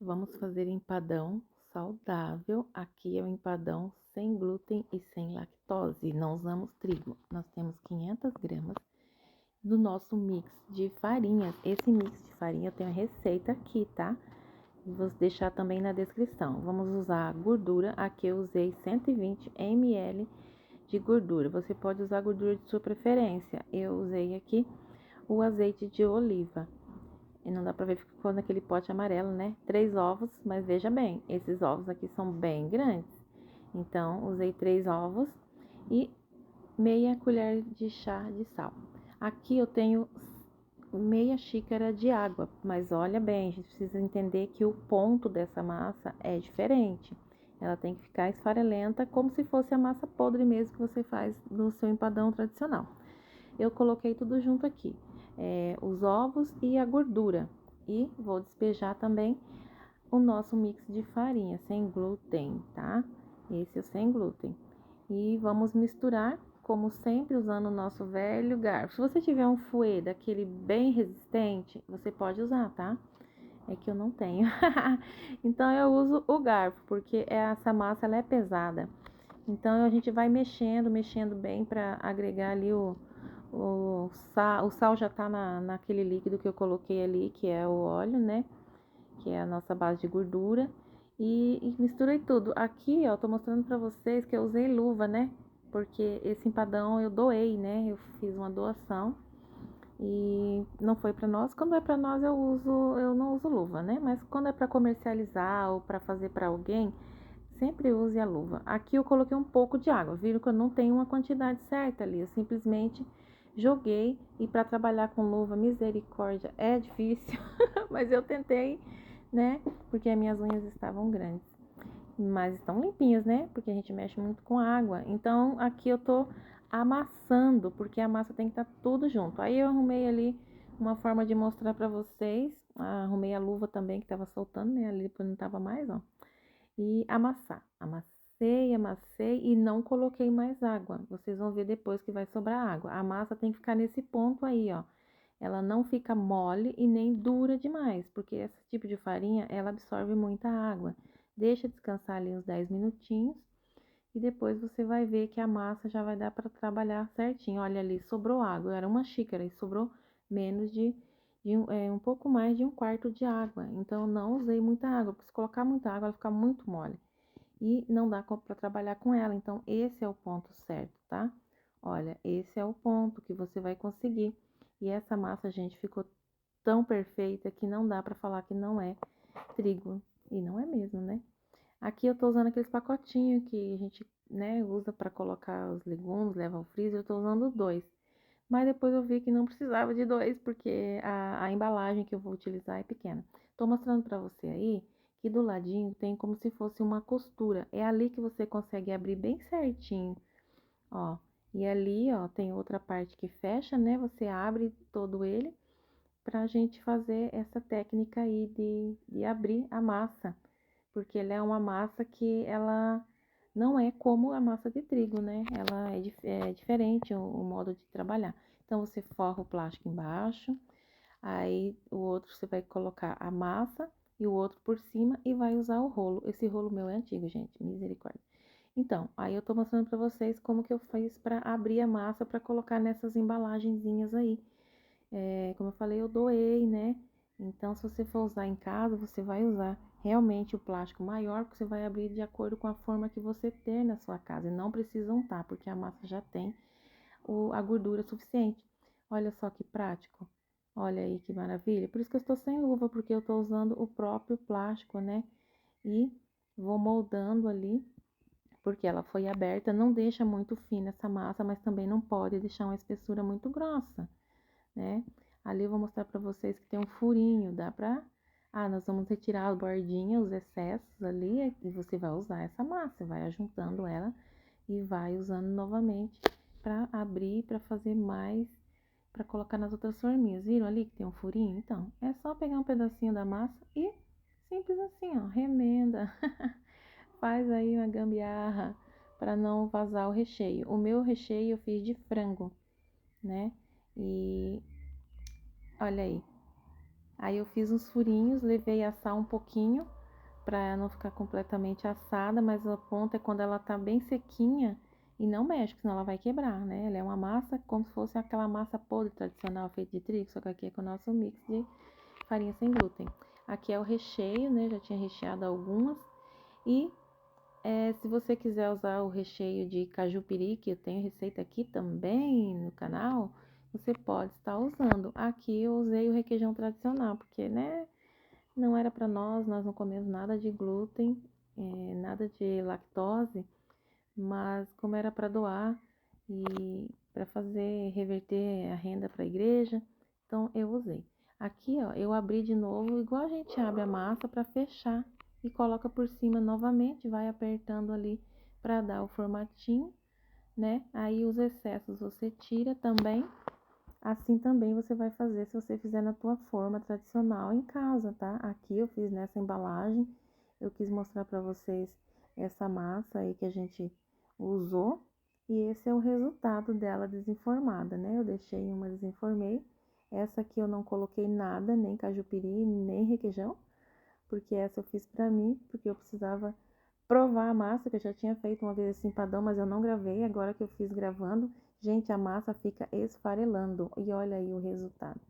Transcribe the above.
Vamos fazer empadão saudável. Aqui é o empadão sem glúten e sem lactose. Não usamos trigo. Nós temos 500 gramas do nosso mix de farinhas. Esse mix de farinha eu tenho a receita aqui, tá? Vou deixar também na descrição. Vamos usar gordura. Aqui eu usei 120 ml de gordura. Você pode usar a gordura de sua preferência. Eu usei aqui o azeite de oliva. E não dá pra ver porque ficou naquele pote amarelo, né? 3 ovos, mas veja bem, esses ovos aqui são bem grandes. Então, usei 3 ovos e meia colher de chá de sal. Aqui eu tenho meia xícara de água, mas olha bem, a gente precisa entender que o ponto dessa massa é diferente. Ela tem que ficar esfarelenta, como se fosse a massa podre mesmo que você faz no seu empadão tradicional. Eu coloquei tudo junto aqui, os ovos e a gordura. E vou despejar também o nosso mix de farinha, sem glúten, tá? Esse é sem glúten. E vamos misturar, como sempre, usando o nosso velho garfo. Se você tiver um fouet daquele bem resistente, você pode usar, tá? É que eu não tenho. Então, eu uso o garfo, porque essa massa, ela é pesada. Então, a gente vai mexendo bem para agregar ali o sal já tá naquele líquido que eu coloquei ali, que é o óleo, né? Que é a nossa base de gordura. E misturei tudo. Aqui, ó, tô mostrando pra vocês que eu usei luva, né? Porque esse empadão eu doei, né? Eu fiz uma doação e não foi pra nós. Quando é pra nós eu não uso luva, né? Mas quando é pra comercializar ou pra fazer pra alguém, sempre use a luva. Aqui eu coloquei um pouco de água. Viram que eu não tenho uma quantidade certa ali. Eu simplesmente joguei. E para trabalhar com luva, misericórdia, é difícil. Mas eu tentei, né? Porque as minhas unhas estavam grandes. Mas estão limpinhas, né? Porque a gente mexe muito com água. Então aqui eu tô amassando, porque a massa tem que estar tudo junto. Aí eu arrumei ali uma forma de mostrar para vocês. Arrumei a luva também que tava soltando, né? Ali depois não tava mais, ó. E amassar. Amassei e não coloquei mais água. Vocês vão ver depois que vai sobrar água. A massa tem que ficar nesse ponto aí, ó. Ela não fica mole e nem dura demais, porque esse tipo de farinha, ela absorve muita água. Deixa descansar ali uns 10 minutinhos e depois você vai ver que a massa já vai dar para trabalhar certinho. Olha ali, sobrou água, era uma xícara e sobrou menos um pouco mais de um quarto de água. Então, não usei muita água, porque se colocar muita água, ela fica muito mole e não dá para trabalhar com ela. Então, esse é o ponto certo, tá? Olha, esse é o ponto que você vai conseguir. E essa massa, gente, ficou tão perfeita que não dá para falar que não é trigo. E não é mesmo, né? Aqui eu tô usando aqueles pacotinhos que a gente, né, usa para colocar os legumes, leva ao freezer. Eu tô usando 2. Mas depois eu vi que não precisava de 2, porque a embalagem que eu vou utilizar é pequena. Tô mostrando para você aí que do ladinho tem como se fosse uma costura. É ali que você consegue abrir bem certinho, ó. E ali, ó, tem outra parte que fecha, né? Você abre todo ele pra gente fazer essa técnica aí de abrir a massa. Porque ela é uma massa que ela não é como a massa de trigo, né? Ela é diferente o modo de trabalhar. Então, você forra o plástico embaixo, aí o outro você vai colocar a massa e o outro por cima e vai usar o rolo. Esse rolo meu é antigo, gente, misericórdia. Então, aí eu tô mostrando pra vocês como que eu fiz pra abrir a massa pra colocar nessas embalagenzinhas aí. Como eu falei, eu doei, né? Então, se você for usar em casa, você vai usar realmente o plástico maior, porque você vai abrir de acordo com a forma que você ter na sua casa. E não precisa untar, porque a massa já tem a gordura suficiente. Olha só que prático. Olha aí que maravilha. Por isso que eu estou sem luva, porque eu estou usando o próprio plástico, né? E vou moldando ali, porque ela foi aberta. Não deixa muito fina essa massa, mas também não pode deixar uma espessura muito grossa, né? Ali eu vou mostrar pra vocês que tem um furinho, dá pra... nós vamos retirar a bordinha, os excessos ali, e você vai usar essa massa, vai ajuntando ela e vai usando novamente pra abrir, pra fazer mais, pra colocar nas outras forminhas. Viram ali que tem um furinho? Então, é só pegar um pedacinho da massa e simples assim, ó, remenda. Faz aí uma gambiarra pra não vazar o recheio. O meu recheio eu fiz de frango, né? E olha aí. Aí eu fiz uns furinhos, levei a assar um pouquinho, pra não ficar completamente assada, mas a ponta é quando ela tá bem sequinha e não mexe, senão ela vai quebrar, né? Ela é uma massa como se fosse aquela massa podre tradicional feita de trigo, só que aqui é com o nosso mix de farinha sem glúten. Aqui é o recheio, né? Já tinha recheado algumas. E se você quiser usar o recheio de cajupiri, que eu tenho receita aqui também no canal, você pode estar usando. Aqui eu usei o requeijão tradicional, porque, né, não era para nós não comemos nada de glúten, nada de lactose, mas como era para doar e para fazer reverter a renda para a igreja, então eu usei. Aqui, ó, eu abri de novo, igual a gente abre a massa para fechar e coloca por cima novamente, vai apertando ali para dar o formatinho, né? Aí os excessos você tira também. Assim também você vai fazer se você fizer na tua forma tradicional em casa, tá? Aqui eu fiz nessa embalagem, eu quis mostrar para vocês essa massa aí que a gente usou. E esse é o resultado dela desenformada, né? Eu deixei uma, desenformei. Essa aqui eu não coloquei nada, nem cajupiri, nem requeijão, porque essa eu fiz pra mim, porque eu precisava provar a massa, que eu já tinha feito uma vez esse empadão, mas eu não gravei, agora que eu fiz gravando, gente, a massa fica esfarelando, e olha aí o resultado.